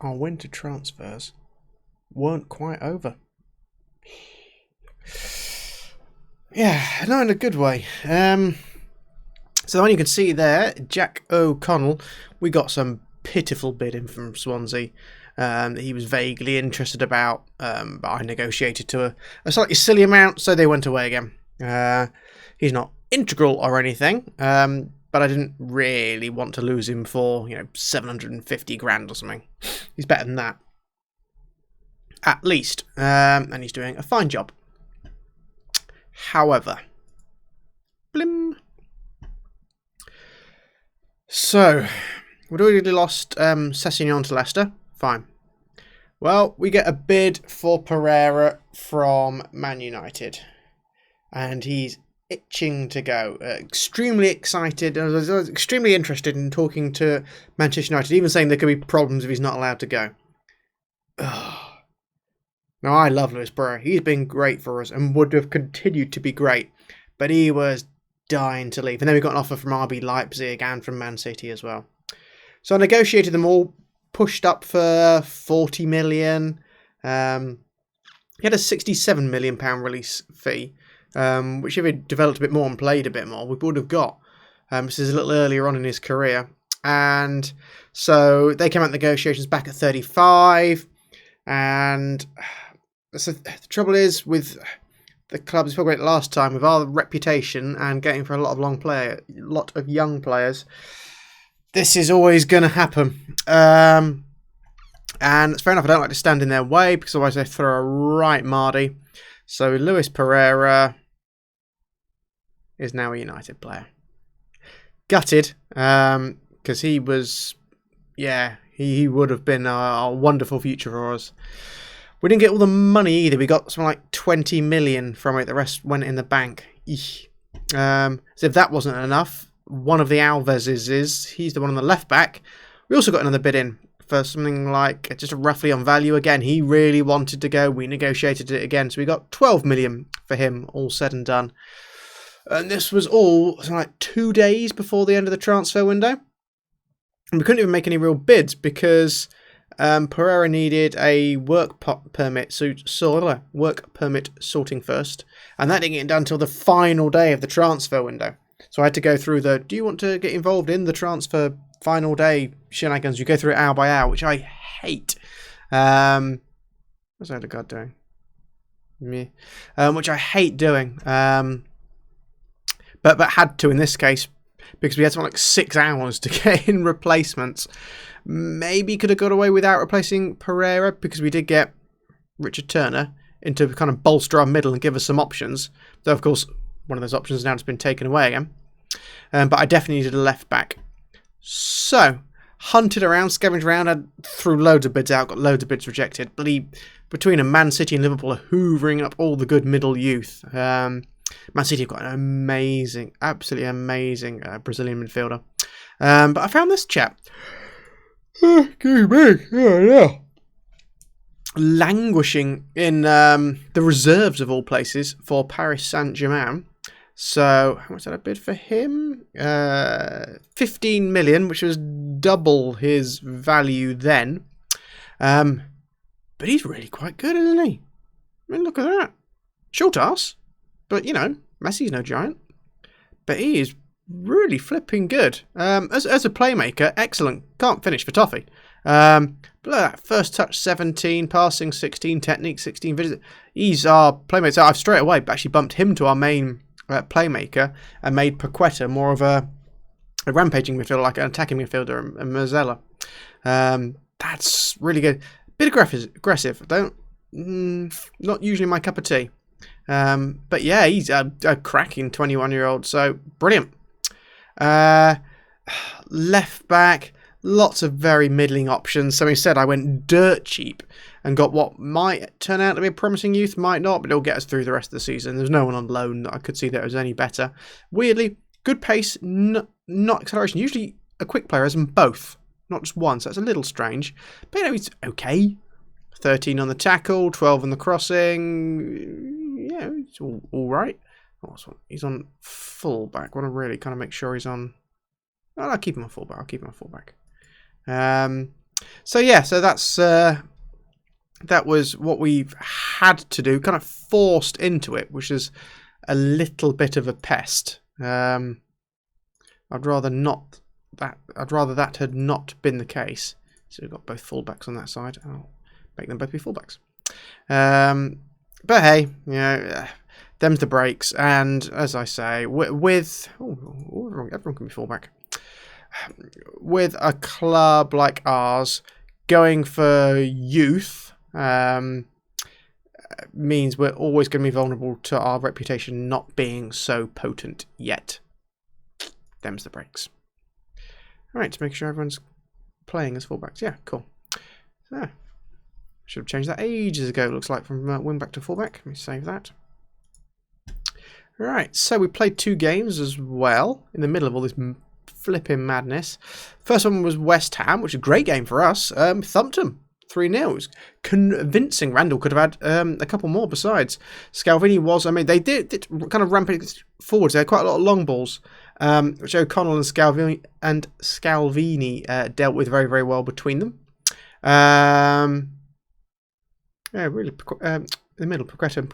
our winter transfers weren't quite over. Yeah, not in a good way. So the one you can see there, Jack O'Connell, we got some pitiful bidding from Swansea that he was vaguely interested about, but I negotiated to a slightly silly amount, so they went away again. He's not integral or anything, but I didn't really want to lose him for 750 grand or something. He's better than that, at least, and he's doing a fine job. However, blim. So, we'd already lost Sessegnon to Leicester. Fine. Well, we get a bid for Pereira from Man United. And he's itching to go. Extremely excited. I was extremely interested in talking to Manchester United, even saying there could be problems if he's not allowed to go. Ugh. Now, I love Luis Pereira. He's been great for us and would have continued to be great. But he was dying to leave. And then we got an offer from RB Leipzig and from Man City as well. So I negotiated them all, pushed up for 40 million. He had a £67 million release fee, which if he'd developed a bit more and played a bit more, we would have got. This is a little earlier on in his career. And so they came out negotiations back at 35. And so the trouble is with the club, we spoke about it last time, with our reputation and getting for a lot of young players, this is always going to happen. And it's fair enough, I don't like to stand in their way, because otherwise they throw a right Mardy. So Luis Pereira is now a United player. Gutted, because he was, he would have been a wonderful future for us. We didn't get all the money either. We got something like 20 million from it. The rest went in the bank. So if that wasn't enough, one of the Alveses he's the one on the left back. We also got another bid in for something like just roughly on value again. He really wanted to go. We negotiated it again. So we got 12 million for him, all said and done. And this was all something like 2 days before the end of the transfer window. And we couldn't even make any real bids because Pereira needed a work permit sorting first, and that didn't get done until the final day of the transfer window. So I had to go through do you want to get involved in the transfer final day shenanigans? You go through it hour by hour, which I hate. What's that God doing? Me, which I hate doing. But had to in this case because we had something like 6 hours to get in replacements. Maybe could have got away without replacing Pereira because we did get Richard Turner in to kind of bolster our middle and give us some options. Though, of course, one of those options now has been taken away again. But I definitely needed a left back. So, hunted around, scavenged around, threw loads of bids out, got loads of bids rejected. Between a Man City and Liverpool are hoovering up all the good middle youth. Man City have got an absolutely amazing Brazilian midfielder. But I found this chap. Languishing in the reserves of all places for Paris Saint-Germain. So, how much did I bid for him? 15 million, which was double his value then. But he's really quite good, isn't he? I mean, look at that. Short ass. But, Messi's no giant. But he is really flipping good. As a playmaker, excellent. Can't finish for toffee. But look at that. First touch 17, passing 16, technique 16. He's our playmaker. So I've straight away actually bumped him to our main playmaker and made Poached more of a rampaging midfielder, like an attacking midfielder, and Merzella. That's really good. Bit aggressive. Not usually my cup of tea. But yeah, he's a cracking 21-year-old. So brilliant. Left back, lots of very middling options. So instead, I went dirt cheap and got what might turn out to be a promising youth, might not, but it'll get us through the rest of the season. There's no one on loan that I could see that was any better. Weirdly, good pace, not acceleration. Usually, a quick player has them both, not just one. So that's a little strange. But he's okay. 13 on the tackle, 12 on the crossing. Yeah, it's all right. Oh, he's on full back. I want to really kind of make sure he's on. I'll keep him on full back. So yeah, so that was what we've had to do, kind of forced into it, which is a little bit of a pest. I'd rather that had not been the case. So we've got both fullbacks on that side. I'll make them both be fullbacks. But hey, you know, them's the breaks. And as I say, everyone can be fullback. With a club like ours, going for youth means we're always going to be vulnerable to our reputation not being so potent yet. Them's the breaks. All right, to make sure everyone's playing as fullbacks. Yeah, cool. So, should have changed that ages ago, looks like, from wing-back to fullback. Let me save that. Right, so we played 2 games as well, in the middle of all this flipping madness. First one was West Ham, which is a great game for us. Thumped them 3-0. It was convincing. Randall could have had a couple more besides. Scalvini was, I mean, they did kind of ramp it forwards. They had quite a lot of long balls, which O'Connell and Scalvini dealt with very, very well between them. Yeah, really, in the middle, Poached and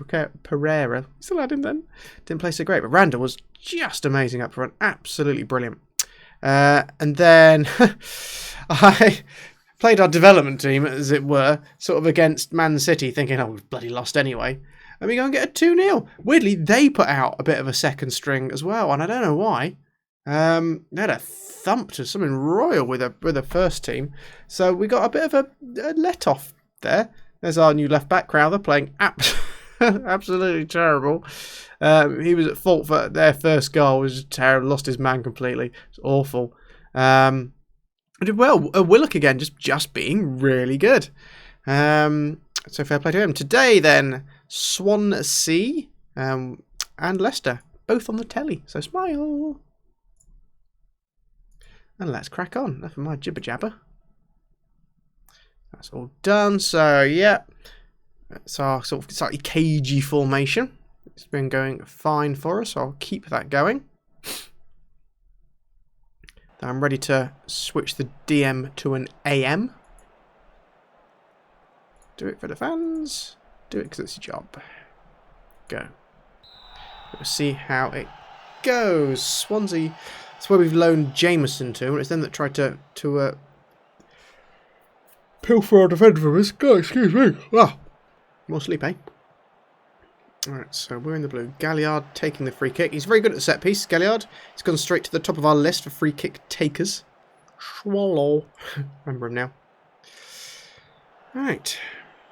Pereira still had him then. Didn't play so great, but Randall was just amazing up front. Absolutely brilliant. And then I played our development team, as it were, sort of against Man City, thinking, oh, we've bloody lost anyway. And we go and get a 2-0. Weirdly, they put out a bit of a second string as well, and I don't know why. They had a thump to something royal with a first team. So we got a bit of a let-off there. There's our new left-back, Crowther, playing absolutely terrible. He was at fault for their first goal. It was terrible. Lost his man completely. It's awful. I did well. Willock again, just being really good. So fair play to him. Today, then, Swansea and Leicester, both on the telly. So smile. And let's crack on. Enough of my jibber jabber. That's all done. So yeah, it's our sort of slightly cagey formation. It's been going fine for us. So I'll keep that going. I'm ready to switch the DM to an AM. Do it for the fans. Do it because it's your job. Go. We'll see how it goes. Swansea. That's where we've loaned Jameson to. It's them that tried to pilfer our defender from us. God, excuse me. Ah, more sleep, eh? Alright, so we're in the blue. Galliard taking the free kick. He's very good at the set piece, Galliard. He's gone straight to the top of our list for free kick takers. Swallow. Remember him now. Alright.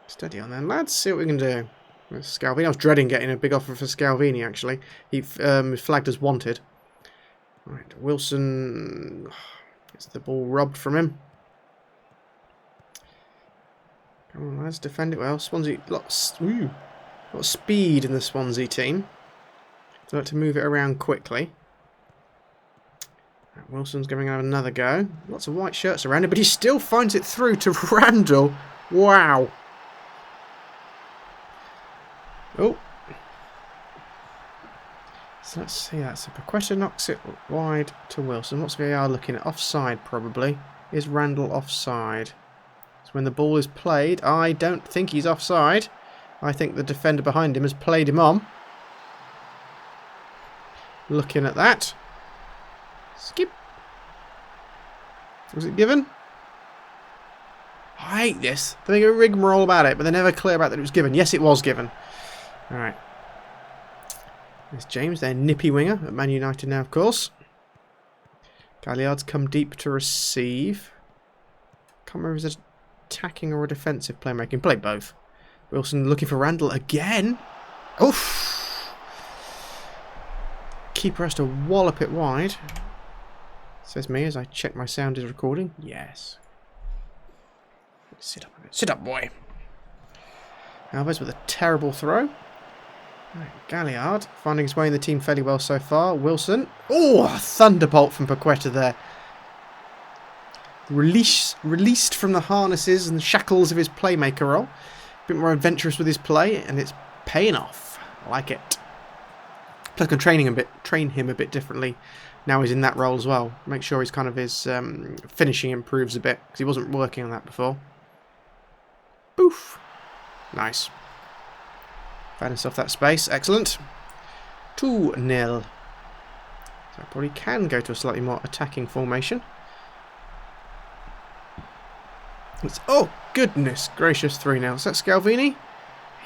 Steady on then, lads. See what we can do. Scalvini. I was dreading getting a big offer for Scalvini, actually. He flagged as wanted. Alright, Wilson gets the ball robbed from him. Come on, lads, defend it well. Swansea, lot of speed in the Swansea team. They like to move it around quickly. Wilson's going to have another go. Lots of white shirts around him, but he still finds it through to Randall. Wow. Oh. So let's see that. So Poached knocks it wide to Wilson. What's VAR looking at? Offside, probably. Is Randall offside? So when the ball is played, I don't think he's offside. I think the defender behind him has played him on. Looking at that. Skip. Was it given? I hate this. They make a rigmarole about it, but they're never clear about that it was given. Yes, it was given. Alright. There's James, their nippy winger at Man United now, of course. Galliard's come deep to receive. Can't remember if it's attacking or a defensive playmaking. Play both. Wilson looking for Randall again. Oof. Keeper has to wallop it wide. Says me as I check my sound is recording. Yes. Sit up a bit. Sit up, boy. Alves with a terrible throw. Right, Galliard finding his way in the team fairly well so far. Wilson. Oh, a thunderbolt from Poached there. Released from the harnesses and the shackles of his playmaker role. A bit more adventurous with his play, and it's paying off. I like it. Plus, I can train him a bit differently. Now he's in that role as well. Make sure his kind of his finishing improves a bit because he wasn't working on that before. Boof. Nice. Found himself that space. Excellent. 2-0. So I probably can go to a slightly more attacking formation. Oh, goodness gracious, 3-0. Is that Scalvini?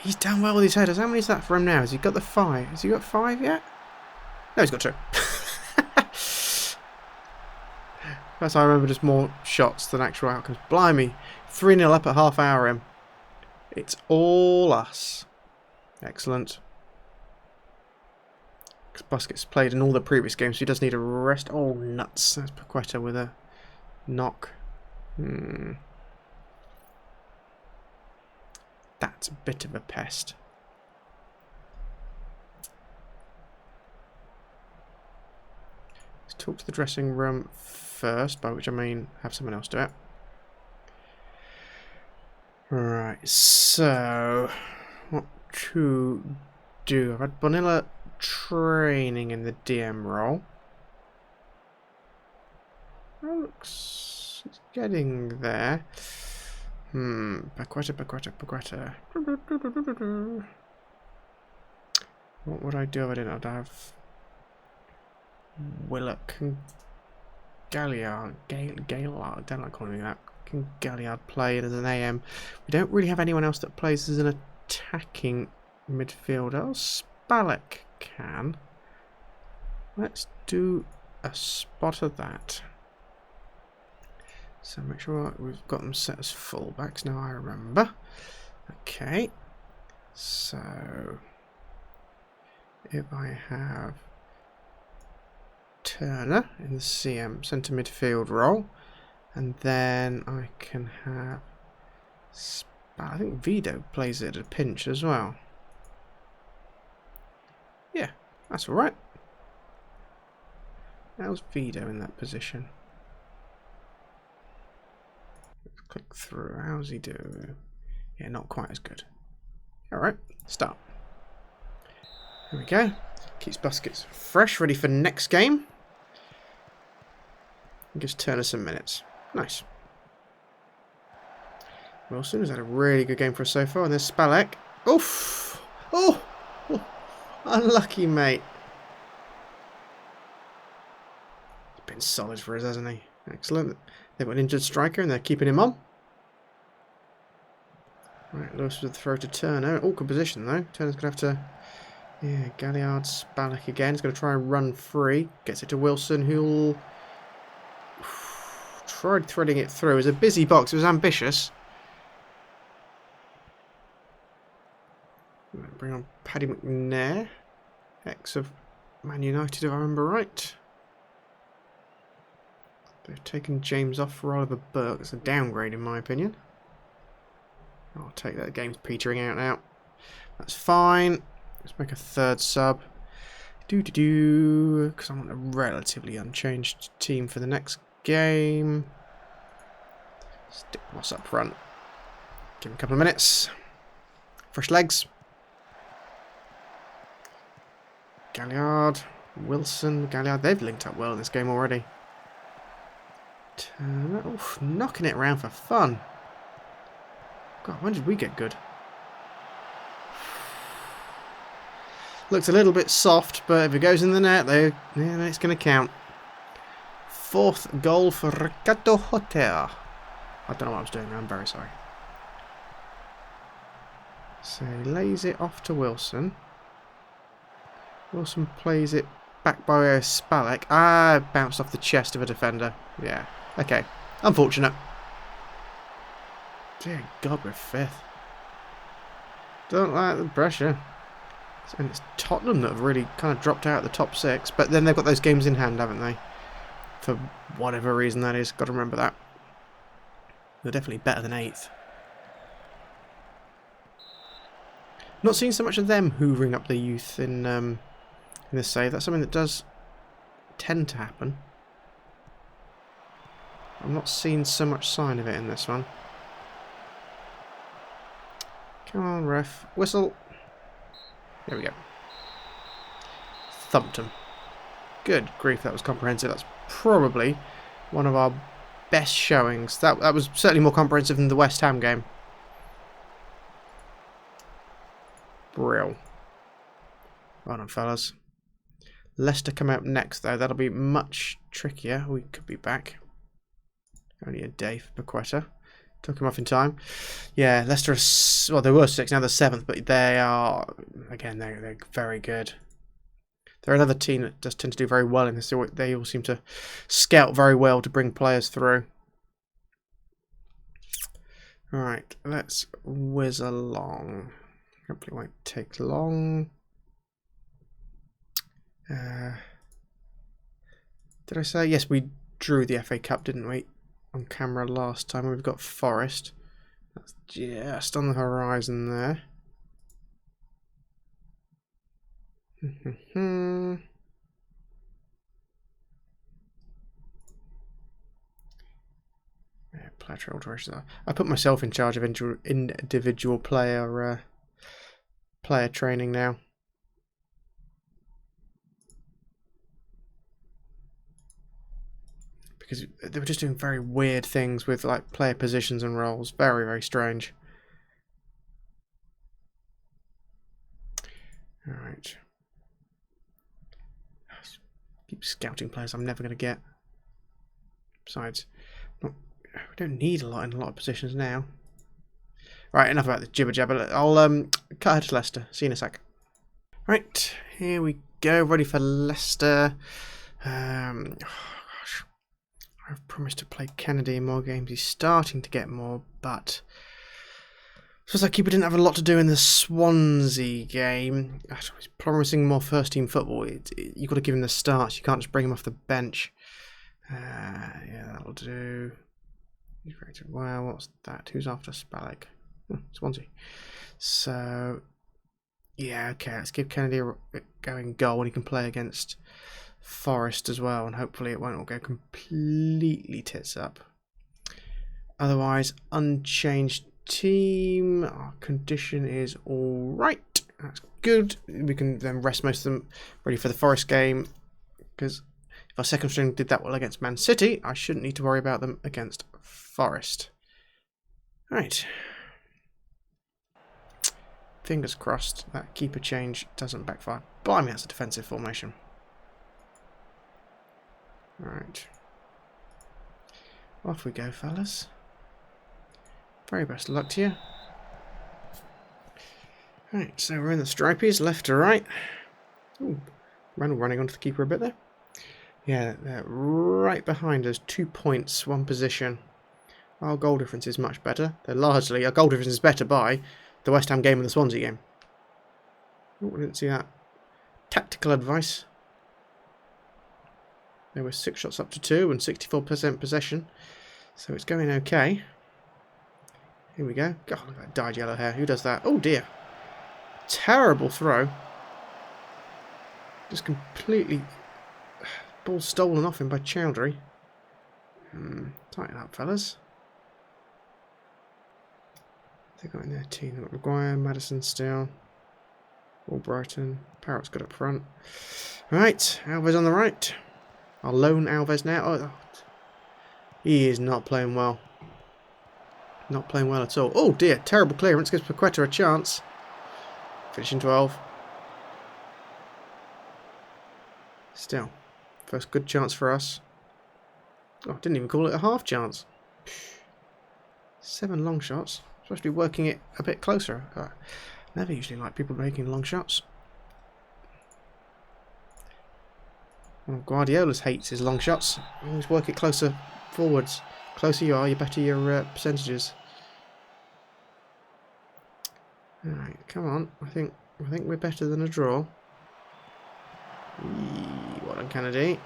He's done well with his headers. How many is that for him now? Has he got the 5? Has he got 5 yet? No, he's got 2. That's how I remember, just more shots than actual outcomes. Blimey. 3-0 up at half hour in. It's all us. Excellent. Because Busquets played in all the previous games, so he does need a rest. Oh, nuts. That's Poached with a knock. That's a bit of a pest. Let's talk to the dressing room first, by which I mean have someone else do it. Right, so what to do? I've had Bonilla training in the DM role. Oh, looks it's getting there. Poached. What would I do if I didn't? I'd have Willock and Galliard. Gaillard, I don't like calling it that. Can Galliard play as an AM? We don't really have anyone else that plays as an attacking midfielder. Spalek can. Let's do a spot of that. So make sure we've got them set as fullbacks. Now I remember. Okay. So if I have Turner in the CM centre midfield role, and then I can have I think Vido plays it at a pinch as well. Yeah, that's alright. How's Vido in that position? Let's click through. How's he doing? Yeah, not quite as good. Alright, start. There we go. Keeps Busquets fresh, ready for next game. Gives Turner some minutes. Nice. Wilson has had a really good game for us so far. And there's Spalek. Oof! Oh! Unlucky, mate. He's been solid for us, hasn't he? Excellent. They've got an injured striker and they're keeping him on. Right, Lewis with the throw to Turner. Awkward position, though. Turner's going to have to... Yeah, Galliard, Spalek again. He's going to try and run free. Gets it to Wilson, who'll... Tried threading it through. It was a busy box. It was ambitious. Bring on Paddy McNair. Ex of Man United, if I remember right. They've taken James off for Oliver Burke. It's a downgrade, in my opinion. I'll take that. The game's petering out now. That's fine. Let's make a third sub. Because I want a relatively unchanged team for the next game. Stick Moss up front. Give him a couple of minutes. Fresh legs. Galliard, Wilson, Galliard. They've linked up well in this game already. Turner, oof, knocking it around for fun. God, when did we get good? Looks a little bit soft, but if it goes in the net, though, yeah, it's going to count. 4th goal for Ricardo Hotel. I don't know what I was doing there. I'm very sorry. So he lays it off to Wilson. Wilson plays it back by Spalek. Ah, bounced off the chest of a defender. Yeah, okay. Unfortunate. Dear God, we're 5th. Don't like the pressure. And it's Tottenham that have really kind of dropped out of the top 6. But then they've got those games in hand, haven't they? For whatever reason that is. Got to remember that. They're definitely better than 8th. Not seeing so much of them hoovering up the youth in this save. That's something that does tend to happen. I'm not seeing so much sign of it in this one. Come on, ref. Whistle. There we go. thumped them. Good grief, that was comprehensive. That's probably one of our best showings. That was certainly more comprehensive than the West Ham game. Brill. Well done, fellas. Leicester come up next, though. That'll be much trickier. We could be back. Only a day for Poached. Took him off in time. Yeah, Leicester are, well, they were 6th, now they're 7th, but they are, again, they're very good. They're another team that does tend to do very well in this. They all seem to scout very well to bring players through. Right, let's whiz along. Hopefully it won't take long. Did I say? Yes, we drew the FA Cup, didn't we? On camera last time. We've got Forest. That's just on the horizon there. Yeah, player alterations. I put myself in charge of individual player training now. Because they were just doing very weird things with like player positions and roles. Very, very strange. Alright. Keep scouting players I'm never going to get. Besides, we don't need a lot in a lot of positions now. Right, enough about the jibber jabber. I'll cut ahead to Leicester. See you in a sec. Right, here we go. Ready for Leicester. Oh gosh. I've promised to play Kennedy in more games. He's starting to get more, but I suppose that keeper didn't have a lot to do in the Swansea game. He's promising more first-team football. You've got to give him the starts. You can't just bring him off the bench. Yeah, that'll do. He's rated well. What's that? Who's after Spalek? Oh, Swansea. So, yeah, okay. Let's give Kennedy a going goal, and he can play against Forest as well, and hopefully it won't all go completely tits up. Otherwise, unchanged team. Our condition is all right. That's good. We can then rest most of them ready for the Forest game, because if our second string did that well against Man City, I shouldn't need to worry about them against Forest. Right. Fingers crossed that keeper change doesn't backfire. Blimey, that's a defensive formation. Right. Off we go, fellas. Very best of luck to you. Right, so we're in the stripies, left to right. Ooh, Randall running onto the keeper a bit there. Yeah, they're right behind us, 2 points, 1 position. Our goal difference is much better. They're largely, our goal difference is better by the West Ham game and the Swansea game. Oh, I didn't see that. Tactical advice. There were 6 shots up to 2 and 64% possession. So it's going okay. Here we go. God, look at that dyed yellow hair. Who does that? Oh dear. Terrible throw. Just completely... Ball stolen off him by Chowdhury. Tighten up, fellas. They got in their team. They've got Maguire, Madison still. Albrighton. Parrott's good up front. Right, Alves on the right. I'll loan Alves now. Oh, he is not playing well. Not playing well at all. Oh dear, terrible clearance. Gives Poached a chance. Finishing 12. Still. First good chance for us. Oh, didn't even call it a half chance. 7 long shots. Supposed to be working it a bit closer. Never usually like people making long shots. One of Guardiola's hates is long shots. Always work it closer forwards. Closer you are, the better your percentages. Alright, come on. I think we're better than a draw. Well done, Kennedy.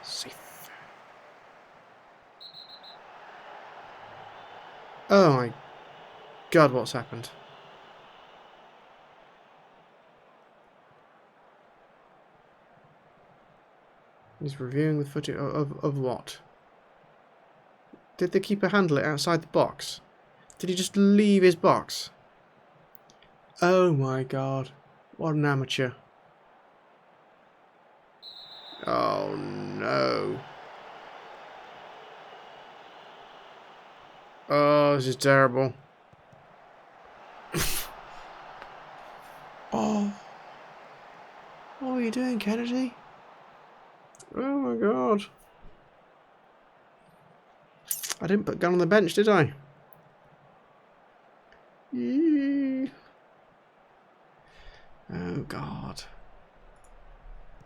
Safe. Oh my God, what's happened? He's reviewing the footage of what? Did the keeper handle it outside the box? Did he just leave his box? Oh my God. What an amateur. Oh no. Oh, this is terrible. Oh. What are you doing, Kennedy? Oh my god. I didn't put gun on the bench, did I? Yee. Oh god.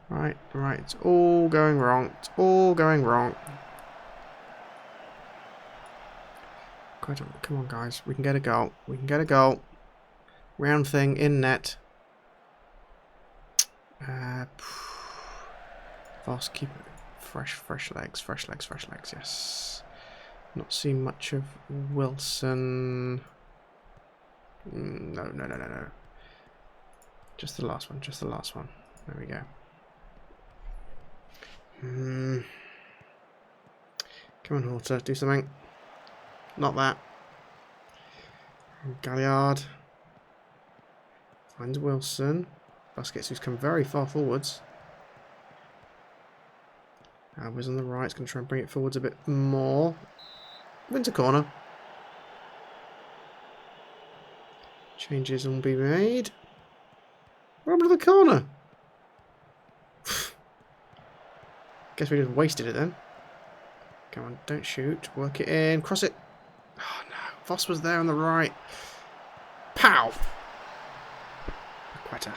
Right, it's all going wrong. It's all going wrong. Come on, guys. We can get a goal. We can get a goal. Round thing in net. Voss, keep it fresh legs, yes. Not seen much of Wilson. No. Just the last one, There we go. Come on, Horter, do something. Not that. Galliard. Finds Wilson. Busquets, who's come very far forwards. Alvarez on the right. It's going to try and bring it forwards a bit more. Wins a corner. Changes will be made. What happened to the corner? Guess we just wasted it then. Come on, don't shoot. Work it in. Cross it. Oh no. Voss was there on the right. Pow! Quetta.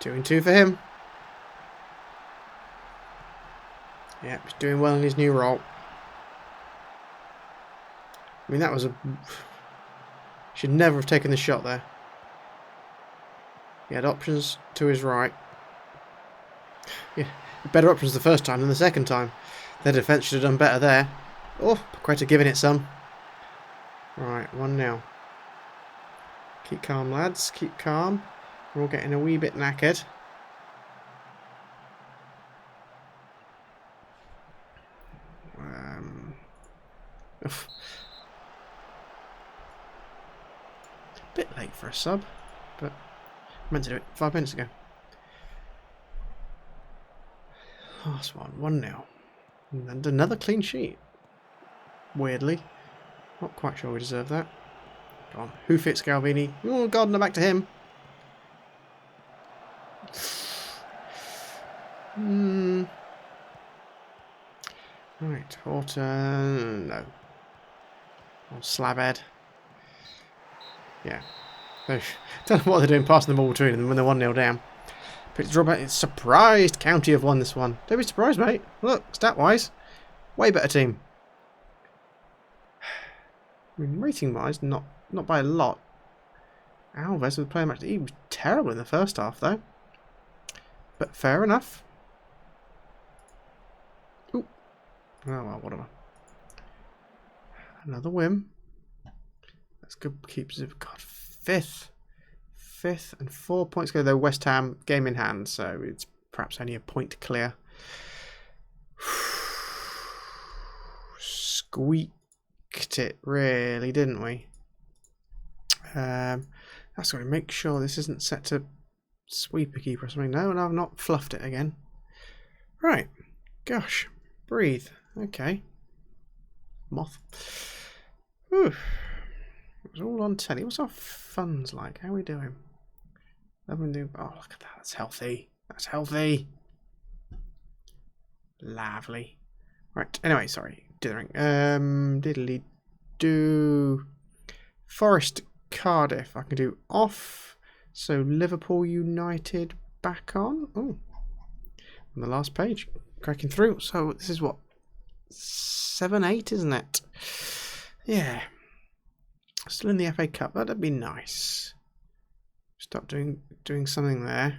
2-2 for him. Yeah, he's doing well in his new role. I mean, that was a... Should never have taken the shot there. He had options to his right. Yeah, better options the first time than the second time. Their defence should have done better there. Oh, Paqueta giving it some. Right, 1-0. Keep calm, lads. Keep calm. We're all getting a wee bit knackered. Bit late for a sub, but I meant to do it 5 minutes ago. Last one, 1-0. And another clean sheet. Weirdly. Not quite sure we deserve that. Go on. Who fits Galvini? Oh, Gardner back to him. Right, Horton. No. Oh, Slabhead. Yeah. Don't know what they're doing passing the ball between them when they're 1-0 down. But it's surprised County have won this one. Don't be surprised, mate. Look, stat-wise, way better team. I mean, rating-wise, not by a lot. Alves with player match. He was terrible in the first half, though. But fair enough. Ooh. Oh, well, whatever. Another win. That's good. Keeps it. God, fifth and 4 points go. Though West Ham game in hand, so it's perhaps only a point clear. Squeaked it, really, didn't we? That's going to make sure this isn't set to sweeper keeper or something. No, I've not fluffed it again. Right. Gosh. Breathe. Okay. Moth. Whew. It was all on telly. What's our funds like? How are we doing? Oh, look at that. That's healthy. That's healthy. Lovely. Right. Anyway, sorry. Dithering. Diddly do. Forest Cardiff. I can do off. So Liverpool United back on. Oh. On the last page. Cracking through. So this is what? 7-8, isn't it? Yeah. Still in the FA Cup. That'd be nice. Stop doing something there.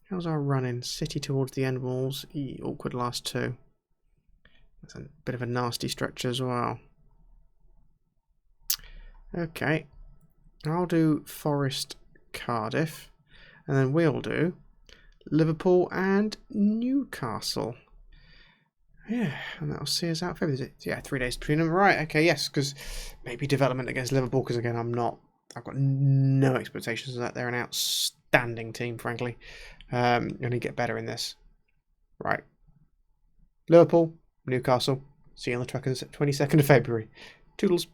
How's our running? City towards the end walls. Awkward last two. That's a bit of a nasty stretch as well. Okay. I'll do Forest Cardiff. And then we'll do Liverpool and Newcastle. Yeah, and that'll see us out. Yeah, 3 days between them. Right, okay, yes, because maybe development against Liverpool, because again, I've got no expectations of that. They're an outstanding team, frankly. Gonna get better in this. Right. Liverpool, Newcastle. See you on the 22nd of February. Toodles.